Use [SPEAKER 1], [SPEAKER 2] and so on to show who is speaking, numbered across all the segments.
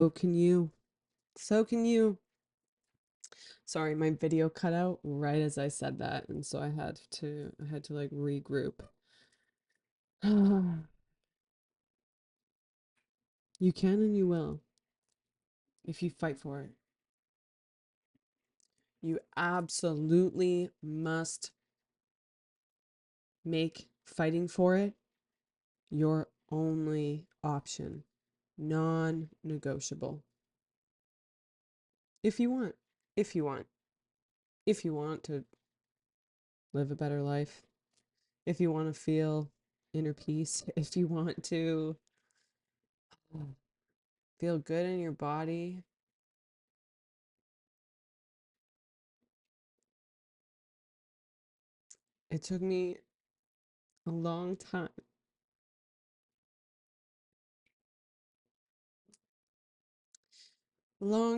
[SPEAKER 1] can you. So can you. Sorry, my video cut out right as I said that, and so I had to like regroup. You can and you will if you fight for it. You absolutely must make fighting for it your only option, non-negotiable. If you want, if you want, if you want to live a better life, if you want to feel inner peace, if you want to feel good in your body, it took me a long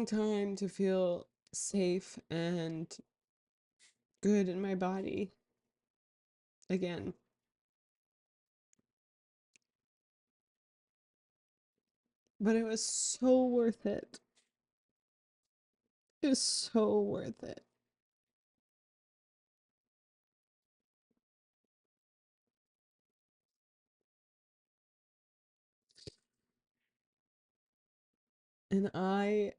[SPEAKER 1] time to feel safe and good in my body again. But it was so worth it. It was so worth it. And I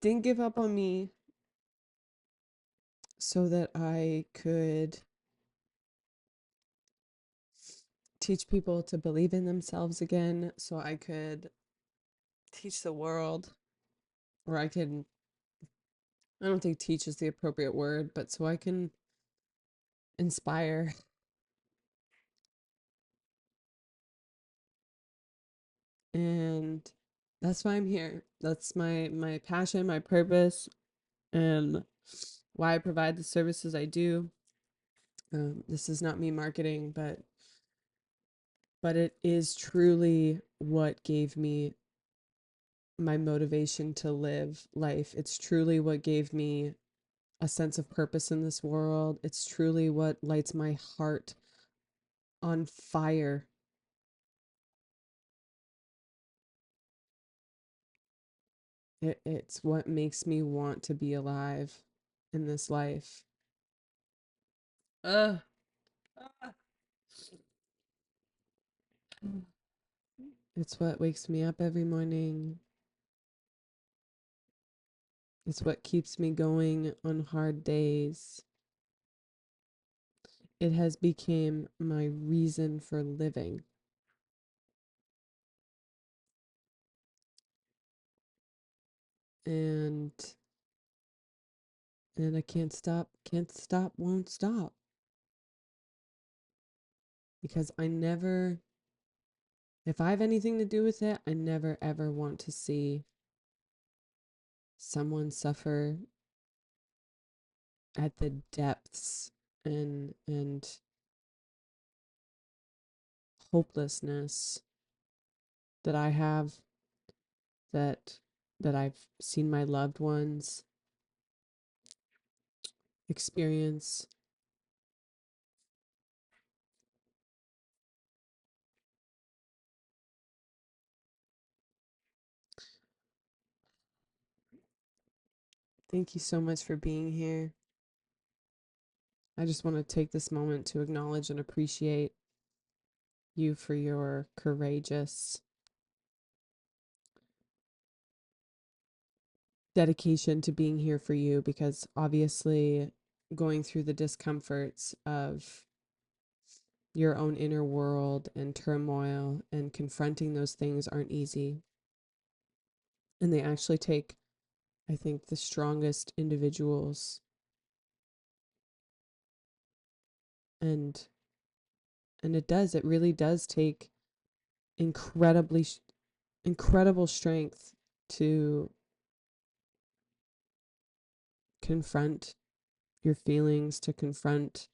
[SPEAKER 1] didn't give up on me so that I could teach people to believe in themselves again, so I could teach the world, or I don't think teach is the appropriate word, but so I can inspire. And that's why I'm here. That's my passion, my purpose, and why I provide the services I do. This is not me marketing, but it is truly what gave me my motivation to live life. It's truly what gave me a sense of purpose in this world. It's truly what lights my heart on fire. It's what makes me want to be alive in this life. Ugh. It's what wakes me up every morning. It's what keeps me going on hard days. It has become my reason for living. And I can't stop, won't stop. Because if I have anything to do with it, I never ever want to see someone suffer at the depths and hopelessness that I have, that I've seen my loved ones experience. Thank you so much for being here. I just want to take this moment to acknowledge and appreciate you for your courageous dedication to being here for you, because obviously going through the discomforts of your own inner world and turmoil and confronting those things aren't easy. And they actually take, I think, the strongest individuals. And it really does take incredibly incredible strength to confront your feelings, to confront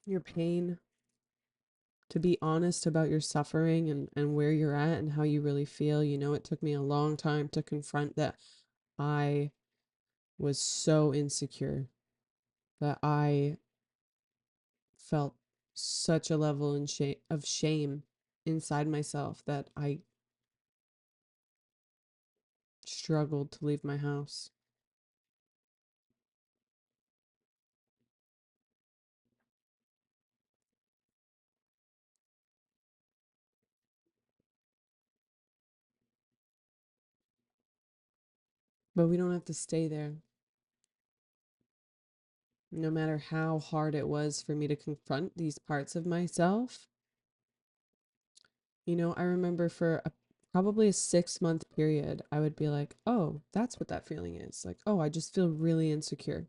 [SPEAKER 1] your pain, to be honest about your suffering and where you're at and how you really feel. You know, it took me a long time to confront that I was so insecure, that I felt such a level of shame inside myself that I struggled to leave my house. But we don't have to stay there. No matter how hard it was for me to confront these parts of myself, I remember for probably a 6 month period, I would be like, oh, that's what that feeling is. Like, oh, I just feel really insecure.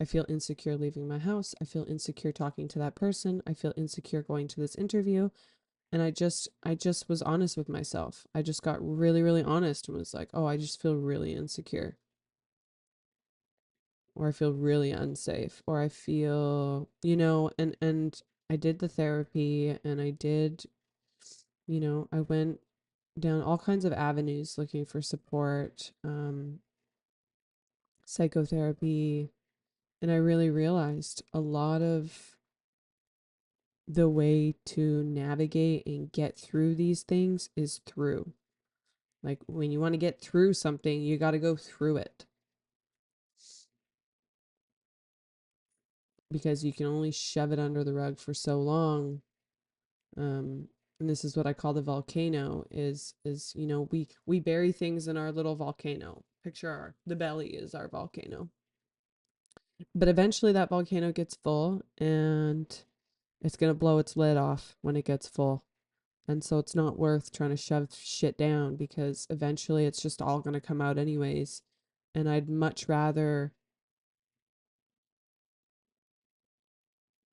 [SPEAKER 1] I feel insecure leaving my house. I feel insecure talking to that person. I feel insecure going to this interview. And I just was honest with myself. I just got really, really honest and was like, oh, I just feel really insecure. Or I feel really unsafe. Or I feel, and I did the therapy and I did, I went down all kinds of avenues looking for support, psychotherapy, and I really realized a lot of the way to navigate and get through these things is through. Like when you want to get through something, you got to go through it because you can only shove it under the rug for so long. And this is what I call the volcano is we bury things in our little volcano. Picture the belly is our volcano. But eventually that volcano gets full and it's going to blow its lid off when it gets full. And so it's not worth trying to shove shit down because eventually it's just all going to come out anyways. And I'd much rather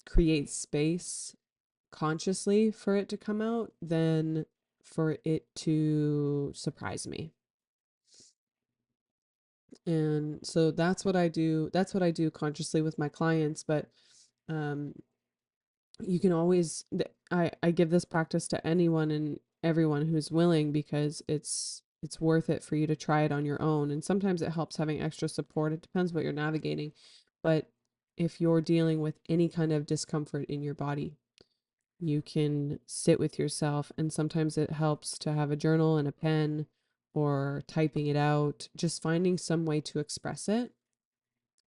[SPEAKER 1] create space consciously for it to come out than for it to surprise me. And so that's what I do. That's what I do consciously with my clients. But um, you can always, I give this practice to anyone and everyone who's willing because it's worth it for you to try it on your own. And sometimes it helps having extra support. It depends what you're navigating. But if you're dealing with any kind of discomfort in your body, you can sit with yourself, and sometimes it helps to have a journal and a pen or typing it out, just finding some way to express it,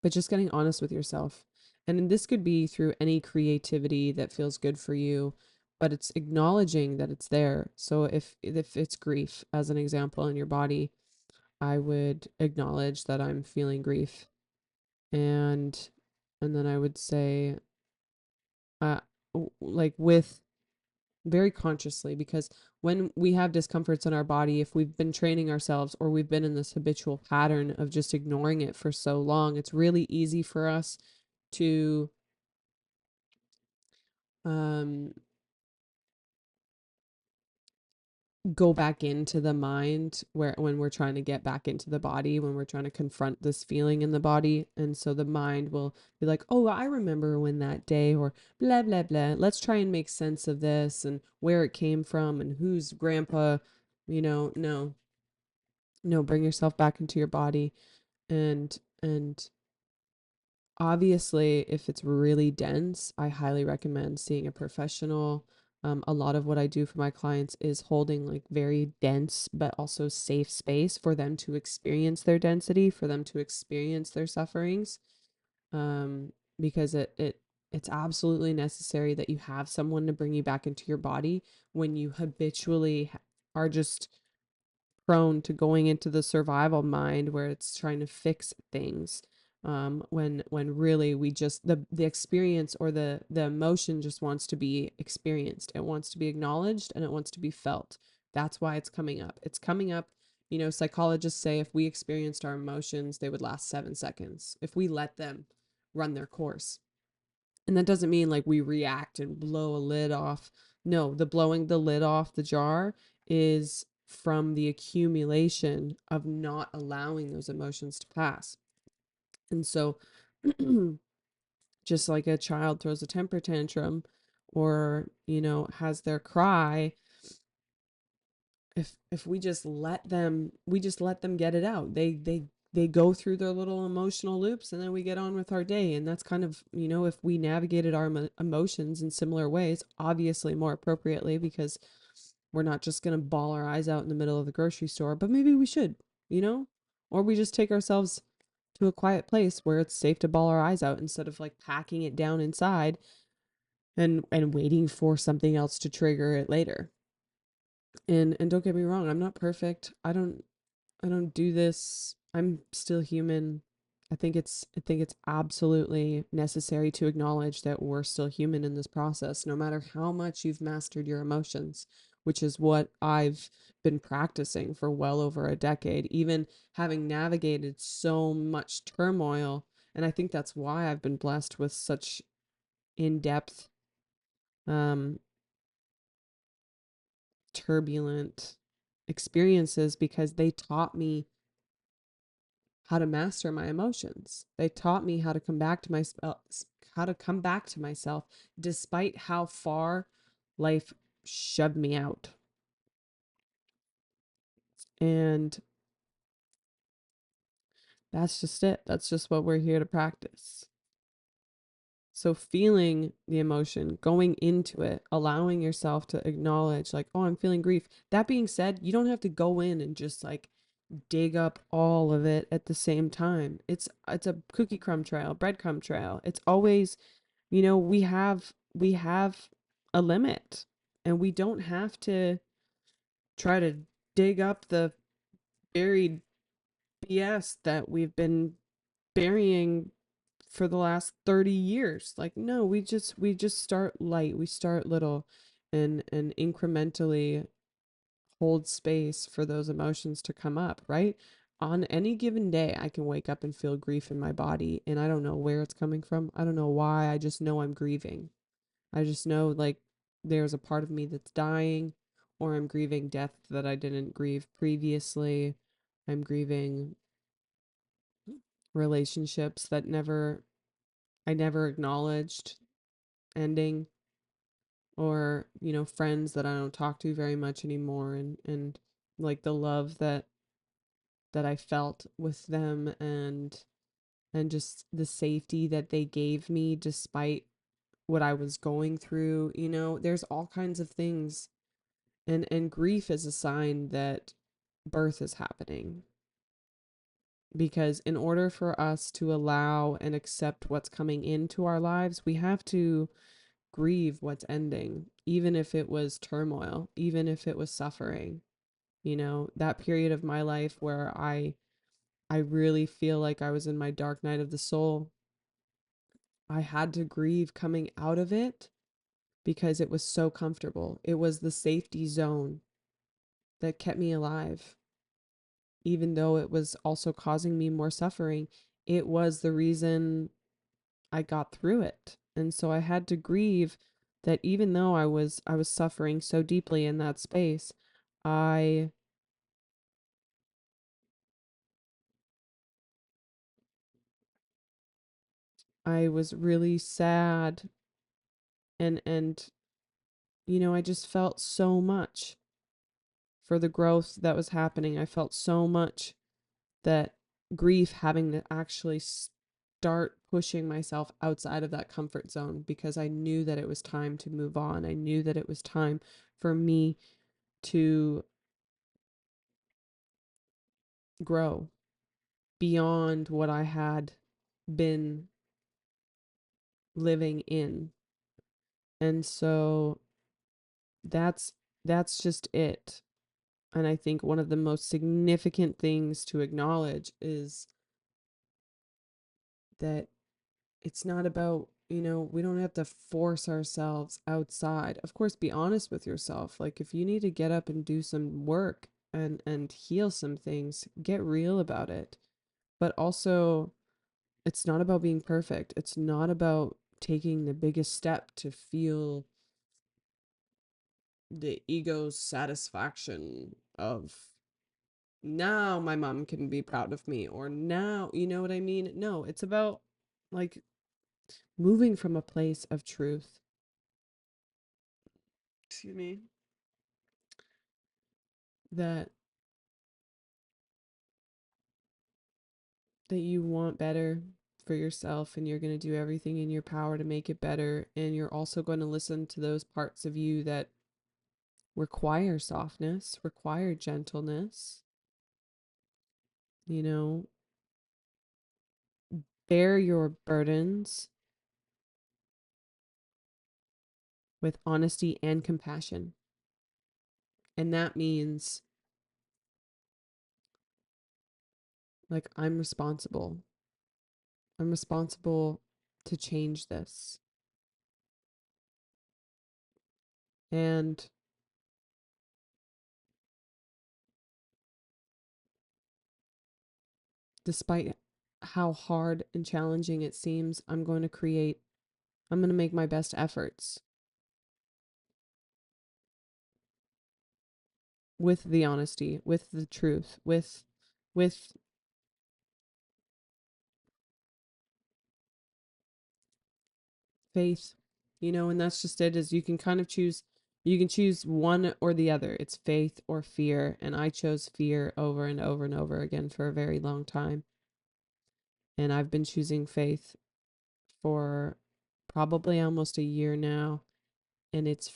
[SPEAKER 1] but just getting honest with yourself. And this could be through any creativity that feels good for you, but it's acknowledging that it's there. So if it's grief as an example in your body, I would acknowledge that I'm feeling grief, and then I would say uh like with very consciously, because when we have discomforts in our body, if we've been training ourselves or we've been in this habitual pattern of just ignoring it for so long, it's really easy for us to um go back into the mind where when we're trying to get back into the body, when we're trying to confront this feeling in the body. And so the mind will be like, oh, I remember when that day, or blah blah blah, let's try and make sense of this and where it came from and whose grandpa. No, no, bring yourself back into your body. And obviously, if it's really dense, I highly recommend seeing a professional. A lot of what I do for my clients is holding like very dense but also safe space for them to experience their density, for them to experience their sufferings. Um, because it's absolutely necessary that you have someone to bring you back into your body when you habitually are just prone to going into the survival mind where it's trying to fix things, when really we just the experience or the emotion just wants to be experienced. It wants to be acknowledged and it wants to be felt. That's why it's coming up. It's coming up. Psychologists say if we experienced our emotions, they would last 7 seconds if we let them run their course. And that doesn't mean like we react and blow a lid off. No, the blowing the lid off the jar is from the accumulation of not allowing those emotions to pass. And so, just like a child throws a temper tantrum or, has their cry, if we just let them get it out, they go through their little emotional loops, and then we get on with our day. And that's kind of, if we navigated our emotions in similar ways, obviously more appropriately, because We're not just going to bawl our eyes out in the middle of the grocery store, but maybe we should, you know? Or we just take ourselves to a quiet place where it's safe to bawl our eyes out instead of like packing it down inside and waiting for something else to trigger it later. And don't get me wrong, I'm not perfect. I don't do this. I'm still human. I think it's absolutely necessary to acknowledge that we're still human in this process, no matter how much you've mastered your emotions, which is what I've been practicing for well over a decade, even having navigated so much turmoil. And I think that's why I've been blessed with such in-depth, um, turbulent experiences, because they taught me how to master my emotions. They taught me how to come back to myself despite how far life shoved me out. And that's just it. That's just what we're here to practice. So feeling the emotion, going into it, allowing yourself to acknowledge like, oh, I'm feeling grief. That being said, you don't have to go in and just like dig up all of it at the same time. It's a cookie crumb trail, breadcrumb trail. It's always, we have a limit, and we don't have to try to dig up the buried BS that we've been burying for the last 30 years. Like, no, we just start light. We start little and incrementally hold space for those emotions to come up, right? On any given day, I can wake up and feel grief in my body, and I don't know where it's coming from. I don't know why. I just know I'm grieving. I just know like there's a part of me that's dying, or I'm grieving death that I didn't grieve previously. I'm grieving relationships that I never acknowledged ending, or, friends that I don't talk to very much anymore, and like the love that I felt with them, and just the safety that they gave me despite what I was going through. There's all kinds of things, and grief is a sign that birth is happening, because in order for us to allow and accept what's coming into our lives, we have to grieve what's ending, even if it was turmoil, even if it was suffering. That period of my life where I really feel like I was in my dark night of the soul, I had to grieve coming out of it because it was so comfortable. It was the safety zone that kept me alive, even though it was also causing me more suffering. It was the reason I got through it. And so I had to grieve that even though I was suffering so deeply in that space, I I was really sad, and I just felt so much for the growth that was happening. I felt so much that grief having to actually start pushing myself outside of that comfort zone, because I knew that it was time to move on. I knew that it was time for me to grow beyond what I had been living in. And so that's that's just it. And I think one of the most significant things to acknowledge is that it's not about, we don't have to force ourselves outside. Of course, be honest with yourself. Like, if you need to get up and do some work and heal some things, get real about it. But also, it's not about being perfect. It's not about taking the biggest step to feel the ego's satisfaction of, now my mom can be proud of me, or now, you know what I mean? No, it's about like moving from a place of truth. Excuse me. That you want better for yourself, and you're going to do everything in your power to make it better, and you're also going to listen to those parts of you that require softness, require gentleness, you know, bear your burdens with honesty and compassion. And that means like I'm responsible. I'm responsible to change this. And despite how hard and challenging it seems, I'm going to make my best efforts with the honesty, with the truth, with faith, and that's just it. Is you can choose one or the other. It's faith or fear, and I chose fear over and over and over again for a very long time. And I've been choosing faith for probably almost a year now, and it's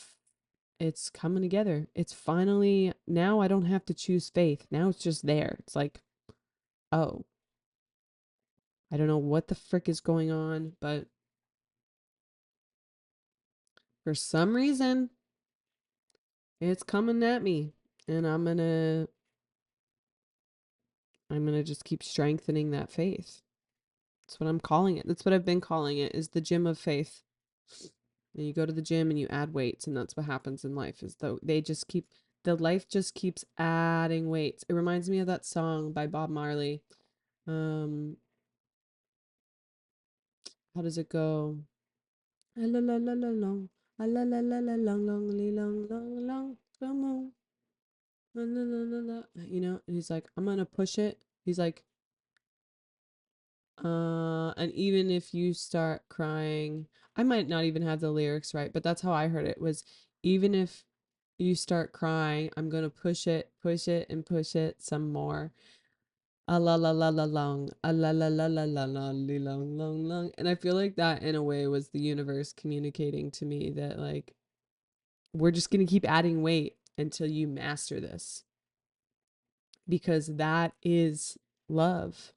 [SPEAKER 1] coming together. It's finally, now I don't have to choose faith. Now it's just there. It's like, oh, I don't know what the frick is going on, but for some reason it's coming at me, and I'm going to just keep strengthening that faith. That's what I'm calling it. That's what I've been calling it, is the gym of faith. And you go to the gym and you add weights, and that's what happens in life, is though the life just keeps adding weights. It reminds me of that song by Bob Marley. Um, how does it go? A la la la la long, a la la la la long, long, long, long, long, come on. La, la, la, la, la. And he's like, I'm gonna push it. He's like, and even if you start crying, I might not even have the lyrics right, but that's how I heard it, was even if you start crying, I'm gonna push it, and push it some more. A la la la la long, a la la la la la la long long long. And I feel like that in a way was the universe communicating to me that, like, we're just gonna keep adding weight until you master this, because that is love.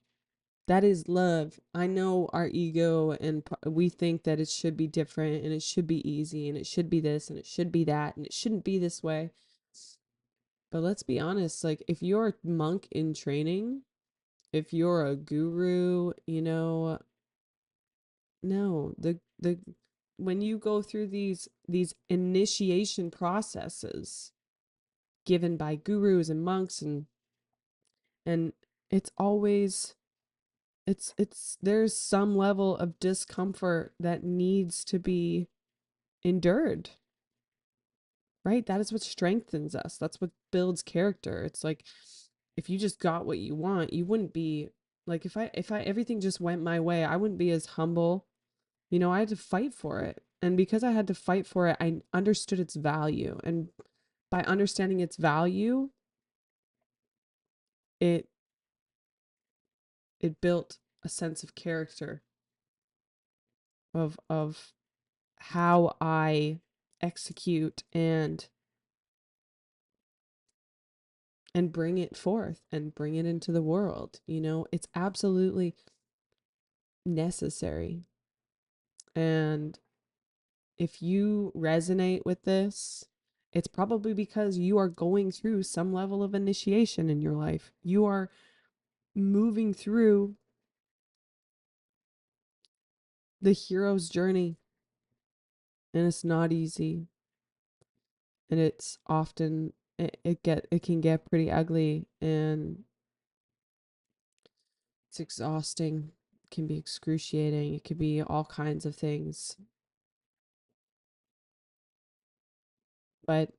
[SPEAKER 1] That is love. I know our ego, and we think that it should be different, and it should be easy, and it should be this, and it should be that, and it shouldn't be this way. But let's be honest, like, if you're a monk in training, if you're a guru, no, the when you go through these initiation processes given by gurus and monks, and it's always, it's there's some level of discomfort that needs to be endured, right? That is what strengthens us. That's what builds character. It's like, if you just got what you want, you wouldn't be like, if I everything just went my way, I wouldn't be as humble. I had to fight for it. And because I had to fight for it, I understood its value. And by understanding its value, it it built a sense of character, of how I execute and bring it forth and bring it into the world. It's absolutely necessary. And if you resonate with this, it's probably because you are going through some level of initiation in your life. You are moving through the hero's journey, and it's not easy. And it's often, it can get pretty ugly, and it's exhausting. It can be excruciating. It could be all kinds of things. But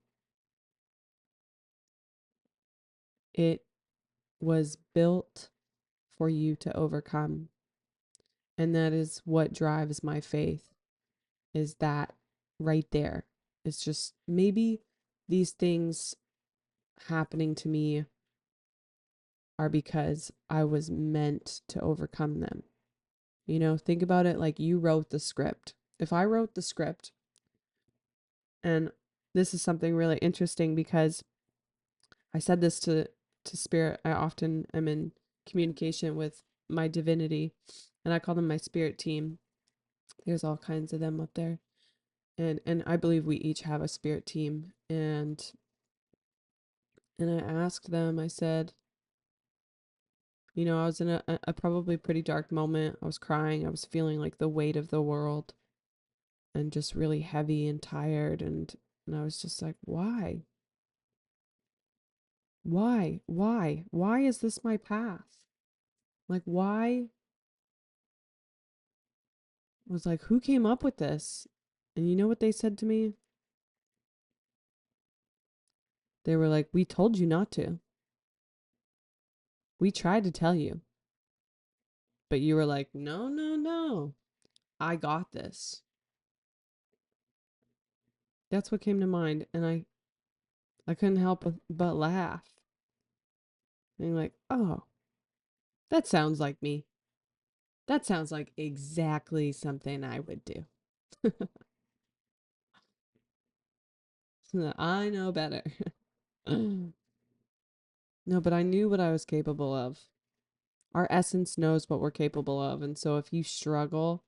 [SPEAKER 1] it was built for you to overcome. And that is what drives my faith, is that right there. It's just, maybe these things happening to me are because I was meant to overcome them. Think about it like you wrote the script. If I wrote the script and this is something really interesting because I said this to spirit. I often am in communication with my divinity, and I call them my spirit team. There's all kinds of them up there. And I believe we each have a spirit team. And I asked them, I said, I was in a probably pretty dark moment. I was crying. I was feeling like the weight of the world and just really heavy and tired. And I was just like, why? Why is this my path? Like, why? I was like, who came up with this? And you know what they said to me? They were like, we told you not to. We tried to tell you, but you were like, no, no, no. I got this. That's what came to mind. And I couldn't help but laugh. And like, oh, that sounds like me. That sounds like exactly something I would do. I know better. No, but I knew what I was capable of. Our essence knows what we're capable of. And so if you struggle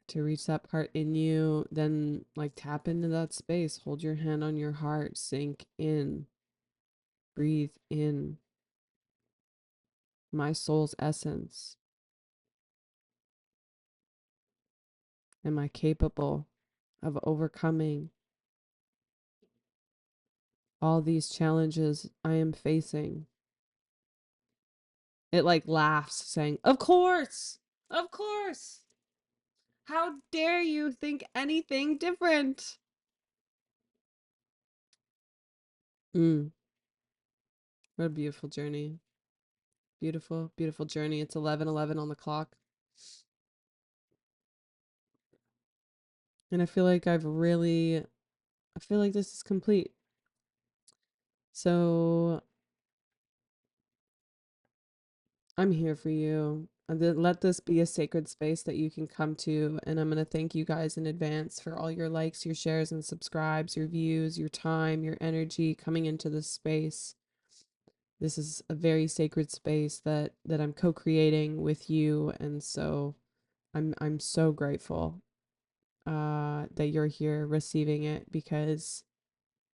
[SPEAKER 1] to reach that part in you, then like tap into that space, hold your hand on your heart, sink in, breathe in my soul's essence. Am I capable of overcoming all these challenges I am facing? It like laughs, saying, of course, of course. How dare you think anything different? Mm, what a beautiful journey. Beautiful, beautiful journey. It's 11:11 on the clock. And I feel like this is complete. So I'm here for you. Let this be a sacred space that you can come to. And I'm going to thank you guys in advance for all your likes, your shares, and subscribes, your views, your time, your energy coming into this space. This is a very sacred space that I'm co-creating with you. And so I'm so grateful that you're here receiving it, because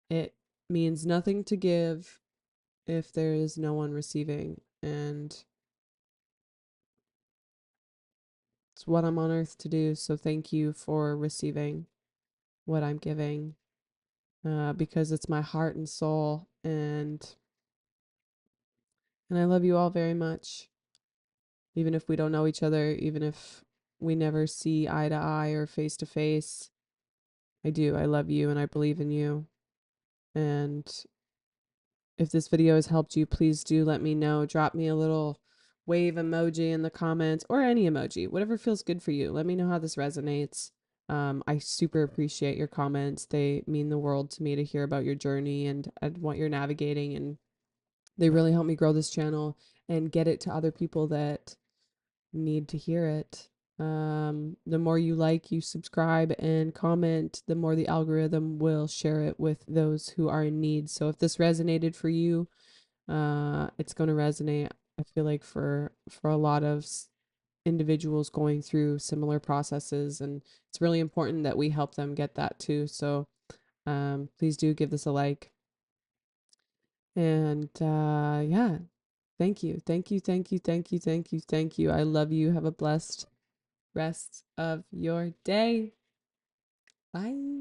[SPEAKER 1] it means nothing to give if there is no one receiving. And it's what I'm on earth to do. So thank you for receiving what I'm giving, because it's my heart and soul. And I love you all very much, even if we don't know each other, even if we never see eye to eye or face to face. I do. I love you and I believe in you. And if this video has helped you, please do let me know. Drop me a little wave emoji in the comments, or any emoji, whatever feels good for you. Let me know how this resonates. I super appreciate your comments. They mean the world to me to hear about your journey and what you're navigating. And they really help me grow this channel and get it to other people that need to hear it. The more you like, you subscribe and comment, the more the algorithm will share it with those who are in need. So if this resonated for you, it's going to resonate, I feel like, for a lot of individuals going through similar processes, and it's really important that we help them get that too. So please do give this a like. And yeah, thank you, thank you, thank you, thank you, thank you, thank you. I love you. Have a blessed rest of your day. Bye.